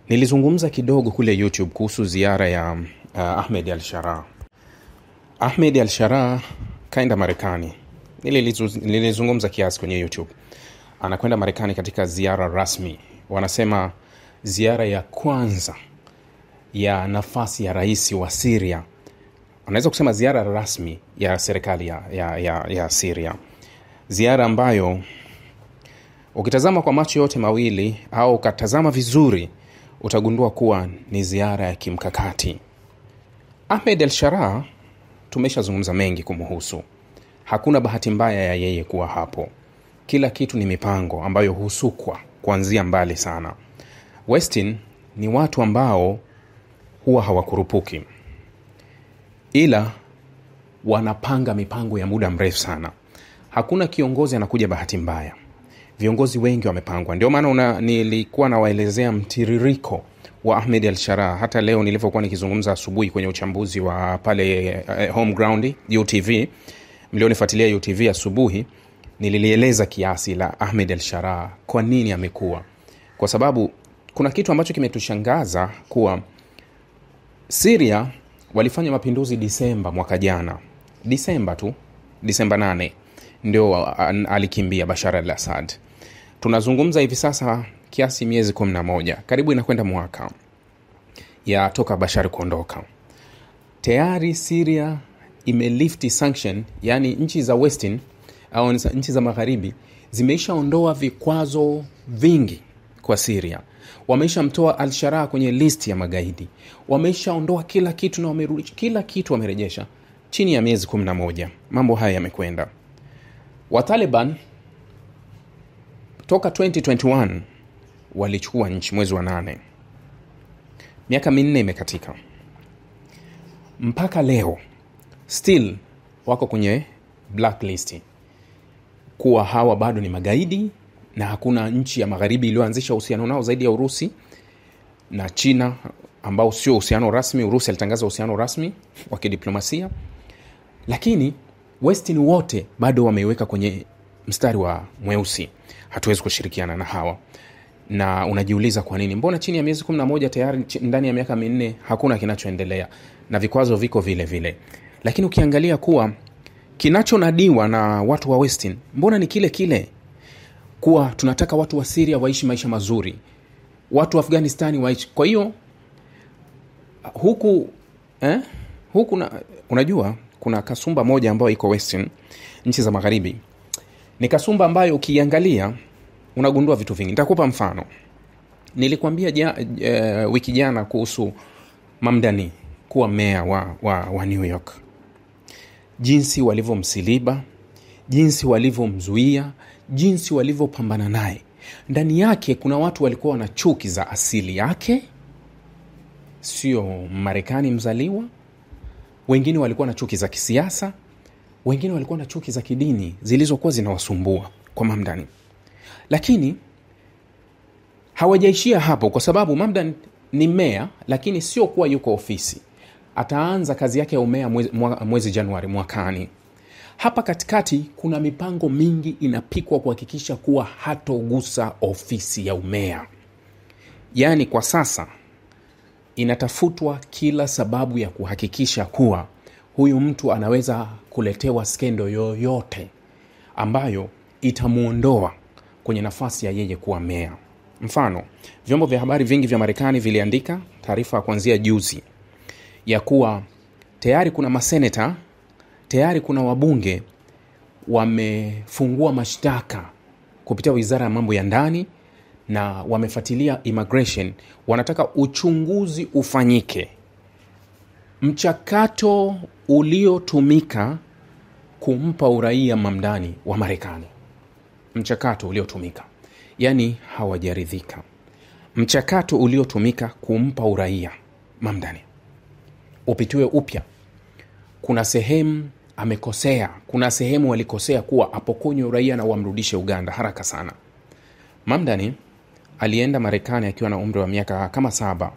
Nilizungumza kidogo kule YouTube kuhusu ziara ya Ahmed al-Sharaa. Ahmed al-Sharaa kaenda Marekani. Nilizungumza kiasi kwenye YouTube. Anakwenda Marekani katika ziara rasmi. Wanasema ziara ya kwanza ya nafasi ya rais wa Syria. Unaweza kusema ziara rasmi ya serikali ya Syria. Ziara ambayo ukitazama kwa macho yote mawili au ukatazama vizuri utagundua kuwa ni ziara ya kimkakati. Ahmed al-Sharaa tumeshazungumza mengi kumhusu. Hakuna bahati mbaya ya yeye kuwa hapo. Kila kitu ni mipango ambayo husukwa kuanzia mbali sana. Westin ni watu ambao huwa hawakurupuki, ila wanapanga mipango ya muda mrefu sana. Hakuna kiongozi anakuja bahati mbaya. Viongozi wengi wamepangwa. Ndio maana nilikuwa nawaelezea mtiririko wa Ahmed al-Sharaa. Hata leo nilivyokuwa nikizungumza asubuhi kwenye uchambuzi wa pale Home Ground UTV, mlionifuatilia UTV asubuhi, nililieleza kiasi la Ahmed al-Sharaa kwa nini amekuwa. Kwa sababu kuna kitu ambacho kimetushangaza kuwa Syria walifanya mapinduzi Disemba mwaka jana. Disemba 8 ndio alikimbia Bashar al-Assad. Tunazungumza hivi sasa kiasi miezi 11, karibu inakwenda mwaka ya toka Bashar kuondoka. Tayari Syria imelift sanction, yani nchi za Western au nchi za magharibi zimeishaondoa vikwazo vingi kwa Syria. Wameishamtoa al-Sharaa kwenye list ya magaidi. Wameishaondoa kila kitu na wamerudisha kila kitu, wamerejesha chini ya miezi 11. Mambo haya yamekwenda. Wa Taliban toka 2021 walichukua nchi mwezi wa 8. Miaka 4 imekatika. Mpaka leo still wako kwenye blacklist. Kuwa hawa bado ni magaidi, na hakuna nchi ya magharibi iliyoanzisha uhusiano nao zaidi ya Urusi na China, ambao sio uhusiano rasmi. Urusi alitangaza uhusiano rasmi wa kidiplomasia, lakini Western wote bado wameiweka kwenye mstari wa mweusi. Hatuwezi kushirikiana na hawa. Na unajiuliza kwa nini? Mbona chini ya miezi 11 tayari ndani ya miaka 4 hakuna kinachoendelea na vikwazo viko vile vile? Lakini ukiangalia kuwa kinachonadiwa na watu wa Western, mbona ni kile kile, kuwa tunataka watu wa Syria waishi maisha mazuri, watu wa Afghanistan waishi. Kwa hiyo huku unajua kuna kasumba moja ambayo iko Western, nchi za magharibi. Ni kasumba ambayo ukiangalia unagundua vitu vingi. Nitakupa mfano. Nilikwambia wiki jana kuhusu Mamdani kuwa meya wa New York. Jinsi walivyomsiliba, jinsi walivyomzuia, jinsi walivyopambana naye. Ndani yake kuna watu walikuwa wana chuki za asili yake, sio Marekani mzaliwa. Wengine walikuwa na chuki za kisiasa, wengine walikuwa na chuki za kidini zilizokuwa zinawasumbua kwa Mamdani. Lakini hawajaishia hapo, kwa sababu Mamdani ni meya, lakini sio kuwa yuko ofisi. Ataanza kazi yake ya umeya mwezi Januari mwakani. Hapa katikati kuna mipango mingi inapikwa kuhakikisha kuwa hatogusa ofisi ya umeya. Yaani kwa sasa inatafutwa kila sababu ya kuhakikisha kuwa huyu mtu anaweza kuletewa skendo yoyote ambayo itamuondoa kwenye nafasi ya yeye kuwa meya. Mfano, vyombo vya habari vingi vya Marekani viliandika taarifa kuanzia juzi ya kuwa tayari kuna maseneta, tayari kuna wabunge wamefungua mashtaka kupitia Wizara ya Mambo ya Ndani na wamefuatilia immigration. Wanataka uchunguzi ufanyike. Mchakato uliotumika kumpa uraia Mamdani wa Marekani. Mchakato uliotumika. Yani hawajaridhika. Mchakato uliotumika kumpa uraia Mamdani upitiwe upya. Kuna sehemu amekosea, kuna sehemu walikosea kuwa apokonywe uraia na wamrudishe Uganda haraka sana. Mamdani alienda Marekani akiwa na umri wa miaka kama 7.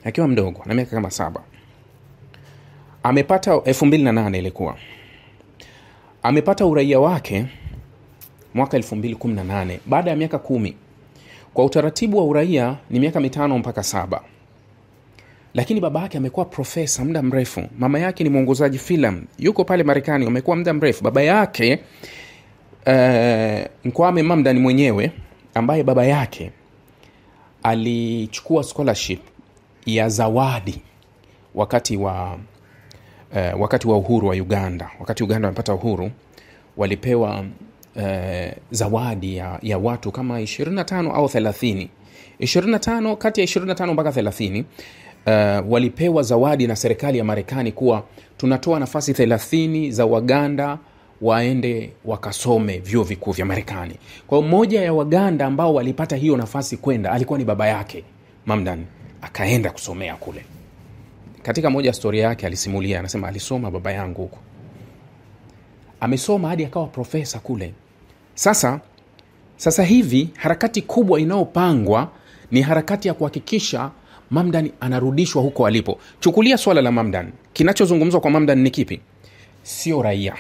Akiwa mdogo na miaka kama 7. Amepata 2008 ilikuwa. Amepata uraia wake mwaka 2018 baada ya miaka 10. Kwa utaratibu wa uraia ni miaka 5 mpaka 7. Lakini baba yake amekuwa profesa muda mrefu. Mama yake ni mwongozaji filamu. Yuko pale Marekani, amekuwa muda mrefu. Baba yake Nkwame Mamdani mwenyewe, ambaye baba yake alichukua scholarship ya zawadi wakati wa uhuru wa Uganda. Wakati Uganda wamepata uhuru, walipewa zawadi ya watu kama 25 au 30. 25, kati ya 25 mpaka 30 walipewa zawadi na serikali ya Marekani kuwa tunatoa nafasi 30 za Waganda waende wakasome vyuo vikuu vya Marekani. Kwa mmoja ya Waganda ambao walipata hiyo nafasi kwenda alikuwa ni baba yake Mamdani, akaenda kusomea kule. Katika moja story yake alisimulia, anasema alisoma baba yangu huko, amesoma hadi akawa profesa kule. Sasa hivi harakati kubwa inayopangwa ni harakati ya kuhakikisha Mamdani anarudishwa huko alipo. Chukulia swala la Mamdani. Kinachozungumzwa kwa Mamdani ni kipi? Sio raia.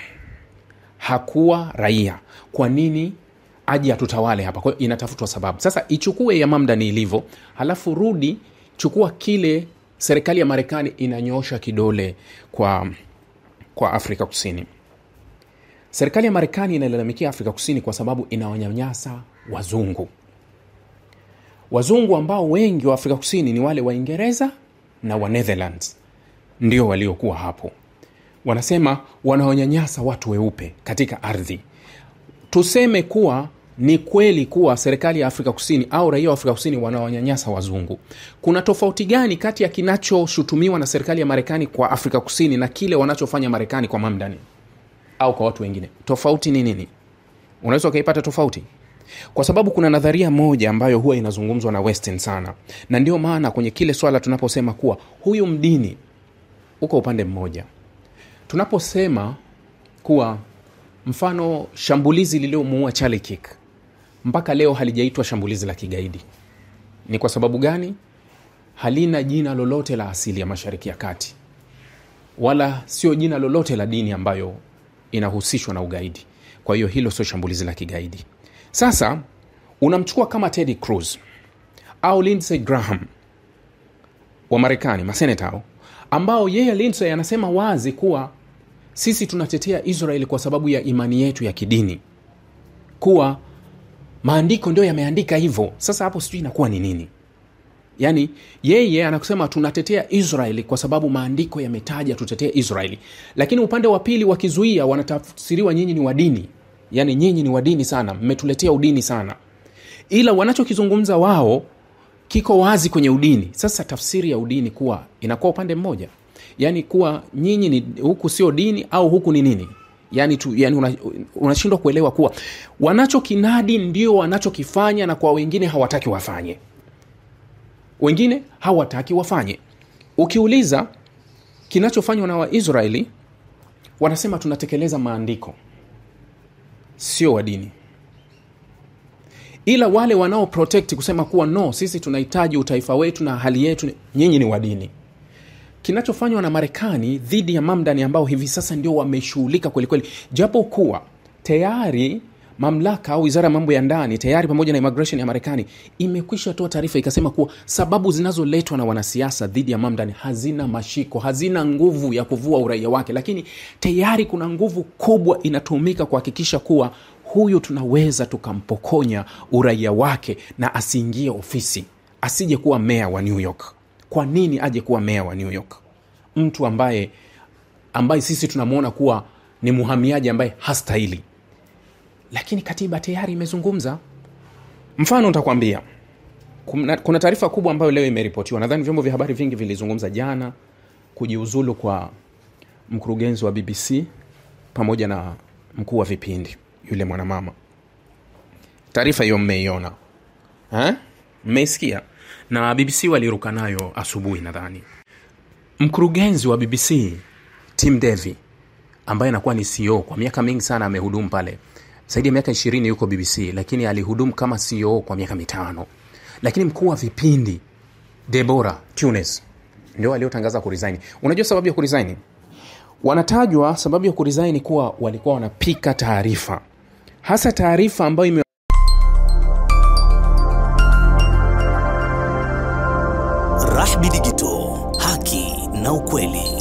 Hakuwa raia. Kwa nini aje atutawale hapa? Kwa hiyo inatafutwa sababu. Sasa ichukue ya Mamdani ilivyo, halafu rudi chukua kile serikali ya Marekani inanyoosha kidole kwa Afrika Kusini. Serikali ya Marekani inalalamikia Afrika Kusini kwa sababu inawanyanyasa wazungu. Wazungu ambao wengi wa Afrika Kusini ni wale Waingereza na wa Netherlands, ndio waliokuwa hapo. Wanasema wanawanyanyasa watu weupe katika ardhi. Tuseme kuwa ni kweli kuwa serikali ya Afrika Kusini au raia wa Afrika Kusini wanawanyanyasa wazungu. Kuna tofauti gani kati ya kinachoshutumiwa na serikali ya Marekani kwa Afrika Kusini na kile wanachofanya Marekani kwa Mamdani au kwa watu wengine? Tofauti ni nini? Unaweza ukaipata tofauti? Kwa sababu kuna nadharia moja ambayo huwa inazungumzwa na Western sana. Na ndio maana kwenye kile swala tunaposema kuwa huyu mdini uko upande mmoja. Tunaposema kuwa mfano shambulizi lililomuua Charlie Kirk mpaka leo halijaitwa shambulizi la kigaidi. Ni kwa sababu gani? Halina jina lolote la asili ya Mashariki ya Kati. Wala sio jina lolote la dini ambayo inahusishwa na ugaidi. Kwa hiyo hilo sio shambulizi la kigaidi. Sasa unamchukua kama Ted Cruz au Lindsey Graham wa Marekani, maseneta ambao yeye Lindsey anasema wazi kuwa sisi tunatetea Israeli kwa sababu ya imani yetu ya kidini, kuwa maandiko ndio yameandika hivyo. Sasa hapo sijui inakuwa ni nini? Yani yeye anakusema tunatetea Israeli kwa sababu maandiko yametaja tutetea Israeli, lakini upande wa pili wakizuia wanatafsiriwa nyinyi ni wa dini. Yani nyinyi ni wa dini sana, mmetuletea udini sana. Ila wanachokizungumza wao kiko wazi kwenye udini. Sasa tafsiri ya udini kuwa inakuwa upande mmoja. Yani kuwa nyinyi ni huku sio dini au huku ni nini? Yani unashindwa kuelewa kuwa wanachokinadi ndio wanachokifanya na kwa wengine hawataki wafanye. Wengine hawataki wafanye. Ukiuliza kinachofanywa na Waisraeli, wanasema tunatekeleza maandiko, sio wa dini. Ila wale wanao protect kusema kuwa no, sisi tunahitaji utaifa wetu na hali yetu, nyinyi ni wa dini. Kinachofanywa na Marekani dhidi ya Mamdani ambao hivi sasa ndio wameshughulika kweli kweli, japo kuwa tayari mamlaka au wizara ya mambo ya ndani tayari pamoja na immigration ya Marekani imekwisha toa taarifa ikasema kuwa sababu zinazoletwa na wanasiasa dhidi ya Mamdani hazina mashiko, hazina nguvu ya kuvua uraia wake, lakini tayari kuna nguvu kubwa inatumika kuhakikisha kuwa huyu tunaweza tukampokonya uraia wake na asiingie ofisi, asije kuwa meya wa New York. Kwa nini aje kuwa meya wa New York? Mtu ambaye sisi tunamuona kuwa ni muhamiaji ambaye hastahili. Lakini katiba tayari imezungumza. Mfano nitakwambia, kuna taarifa kubwa ambayo leo imeripotiwa. Nadhani vyombo vya habari vingi vilizungumza jana, kujiuzulu kwa mkurugenzi wa BBC pamoja na mkuu wa vipindi yule mwanamama. Taarifa hiyo mmeiona? Mmeisikia? Na BBC waliruka nayo asubuhi nadhani. Mkurugenzi wa BBC Tim Davie ambaye anakuwa ni CEO kwa miaka mingi sana, amehudumu pale zaidi ya miaka 20 yuko BBC, lakini alihudumu kama CEO kwa miaka 5. Lakini mkuu wa vipindi Deborah Tunes ndio aliotangaza kuresign. Unajua sababu ya kuresign? Wanatajwa sababu ya kuresign kuwa walikuwa wanapika taarifa, hasa taarifa ambayo Rahby Digital, haki na ukweli.